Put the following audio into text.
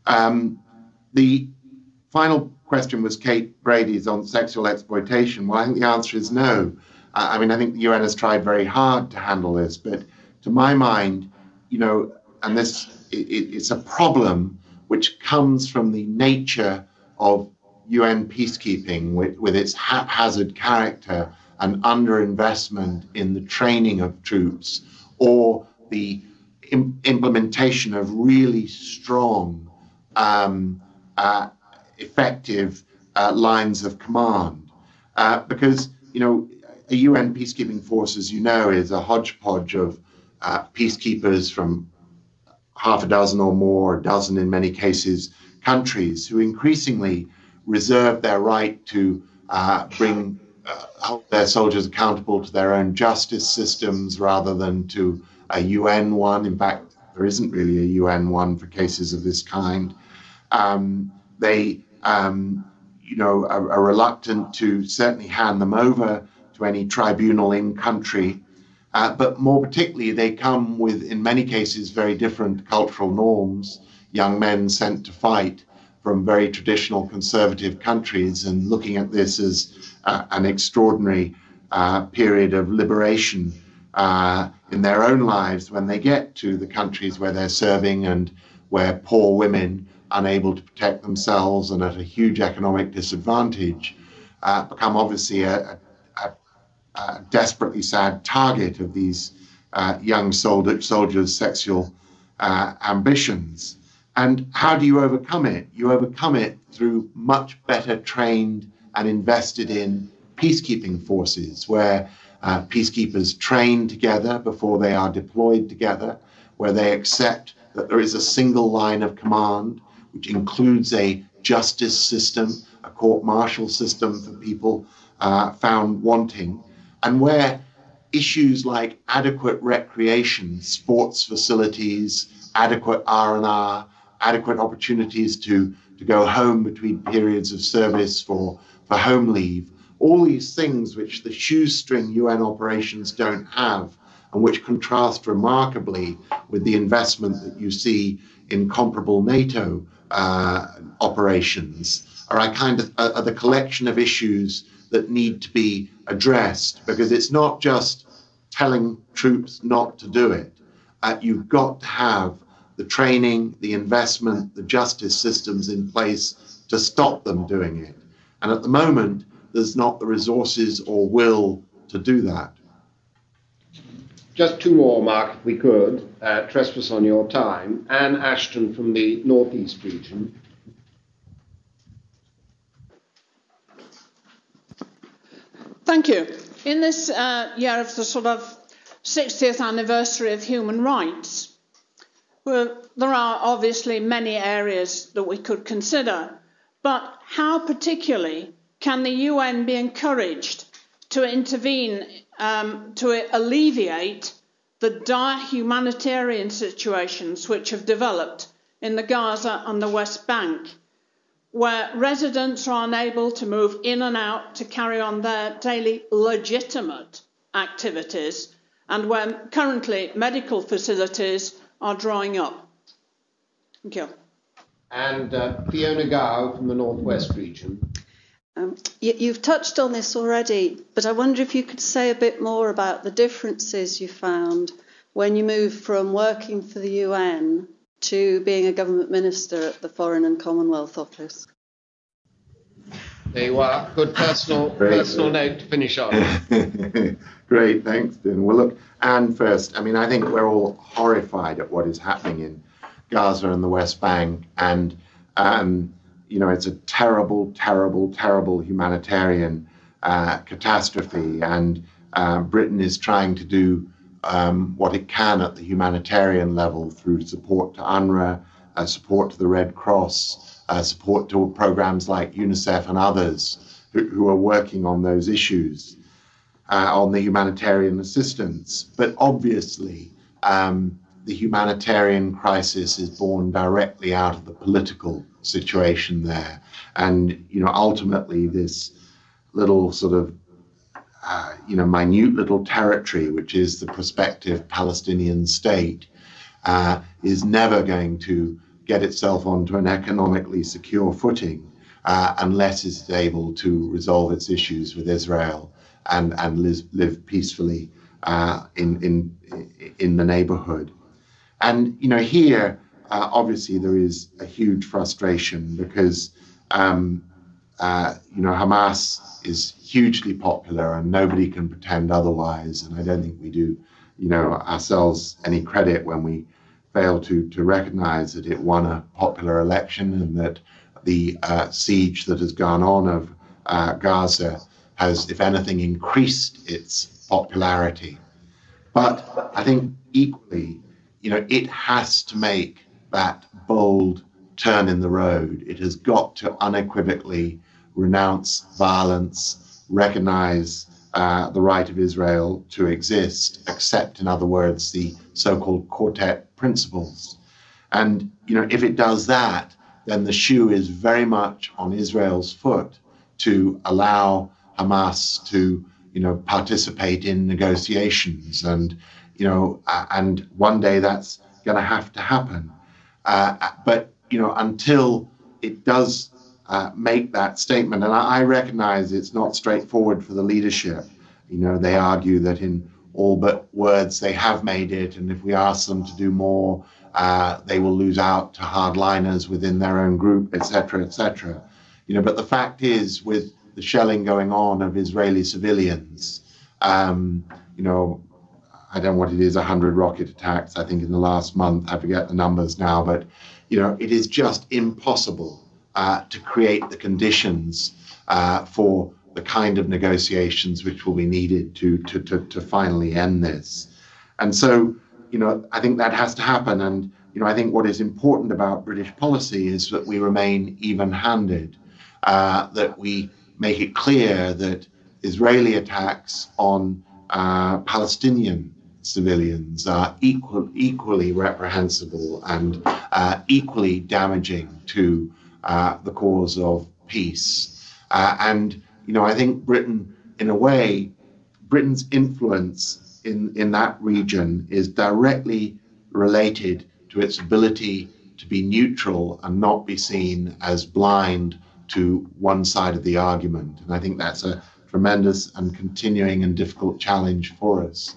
The final question was Kate Brady's on sexual exploitation. Well, I think the answer is no. I mean, I think the UN has tried very hard to handle this, but to my mind, you know, and it's a problem which comes from the nature of UN peacekeeping with its haphazard character and underinvestment in the training of troops or the implementation of really strong, effective lines of command. Because, you know, a UN peacekeeping force, as you know, is a hodgepodge of peacekeepers from half a dozen or more, a dozen in many cases, countries who increasingly reserve their right to hold their soldiers accountable to their own justice systems rather than to a UN one. In fact, there isn't really a UN one for cases of this kind. They, you know, are reluctant to certainly hand them over to any tribunal in country. But more particularly, they come with, in many cases, very different cultural norms. Young men sent to fight from very traditional conservative countries and looking at this as an extraordinary period of liberation in their own lives when they get to the countries where they're serving and where poor women, unable to protect themselves and at a huge economic disadvantage, become obviously a desperately sad target of these young soldiers' sexual ambitions. And how do you overcome it? You overcome it through much better trained and invested in peacekeeping forces, where peacekeepers train together before they are deployed together, where they accept that there is a single line of command, which includes a justice system, a court-martial system for people found wanting, and where issues like adequate recreation, sports facilities, adequate R&R, adequate opportunities to go home between periods of service for home leave, all these things which the shoestring UN operations don't have and which contrast remarkably with the investment that you see in comparable NATO operations, are the collection of issues that need to be addressed, because it's not just telling troops not to do it. You've got to have the training, the investment, the justice systems in place to stop them doing it. And at the moment, there's not the resources or will to do that. Just two more, Mark, if we could, trespass on your time. Anne Ashton from the Northeast region. Thank you. In this year of the sort of 60th anniversary of human rights, well, there are obviously many areas that we could consider, but how particularly can the UN be encouraged to intervene to alleviate the dire humanitarian situations which have developed in the Gaza and the West Bank, where residents are unable to move in and out to carry on their daily legitimate activities, and where currently medical facilities are drying up? Thank you. And Fiona Gow from the Northwest region. You've touched on this already, but I wonder if you could say a bit more about the differences you found when you moved from working for the UN to being a government minister at the Foreign and Commonwealth Office. There you are. Good personal note to finish on. Great, thanks, Din. Well, look, Anne first. I mean, I think we're all horrified at what is happening in Gaza and the West Bank, and you know, it's a terrible, terrible, terrible humanitarian catastrophe, and Britain is trying to do what it can at the humanitarian level through support to UNRWA, support to the Red Cross, support to programs like UNICEF and others who are working on those issues, on the humanitarian assistance. But obviously, the humanitarian crisis is born directly out of the political situation there. And, you know, ultimately this little sort of, you know, minute little territory, which is the prospective Palestinian state, is never going to get itself onto an economically secure footing unless it's able to resolve its issues with Israel and live peacefully in the neighborhood. And, you know, here, obviously there is a huge frustration because, you know, Hamas is hugely popular and nobody can pretend otherwise. And I don't think we do, you know, ourselves any credit when we fail to recognize that it won a popular election and that the siege that has gone on of Gaza has, if anything, increased its popularity. But I think equally, you know, it has to make that bold turn in the road. It has got to unequivocally renounce violence, recognize the right of Israel to exist, accept, in other words, the so-called Quartet principles. And, you know, if it does that, then the shoe is very much on Israel's foot to allow Hamas to, you know, participate in negotiations. And, you know, and one day that's going to have to happen. But, you know, until it does make that statement, and I recognize it's not straightforward for the leadership. You know, they argue that in all but words they have made it, and if we ask them to do more, they will lose out to hardliners within their own group, etc., etc. You know, but the fact is, with the shelling going on of Israeli civilians, you know, I don't know what it is, 100 rocket attacks, I think, in the last month. I forget the numbers now, but, you know, it is just impossible to create the conditions for the kind of negotiations which will be needed to finally end this. And so, you know, I think that has to happen. And, you know, I think what is important about British policy is that we remain even-handed, that we make it clear that Israeli attacks on Palestinian civilians are equally reprehensible and equally damaging to the cause of peace. And, you know, I think Britain, in a way, Britain's influence in that region is directly related to its ability to be neutral and not be seen as blind to one side of the argument. And I think that's a tremendous and continuing and difficult challenge for us.